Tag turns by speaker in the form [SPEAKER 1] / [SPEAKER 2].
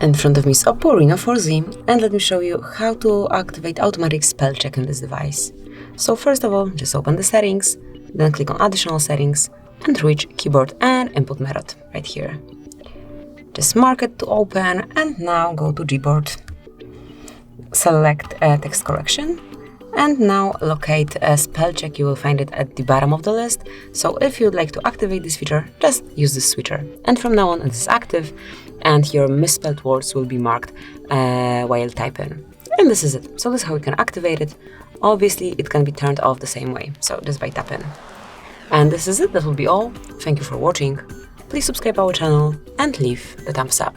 [SPEAKER 1] In front of me is OPPO Reno4 Z, and let me show you how to activate automatic spell check in this device. So first of all, just open the settings, then click on additional settings and reach keyboard and input method right here. Just mark it to open and now go to Gboard. Select text correction and now locate a spell check. You will find it at the bottom of the list. So if you'd like to activate this feature, just use this switcher. And from now on it is active and your misspelled words will be marked while typing. And this is it. So this is how we can activate it. Obviously it can be turned off the same way, so just by tapping. And this is it. That will be all. Thank you for watching. Please subscribe our channel and leave the thumbs up.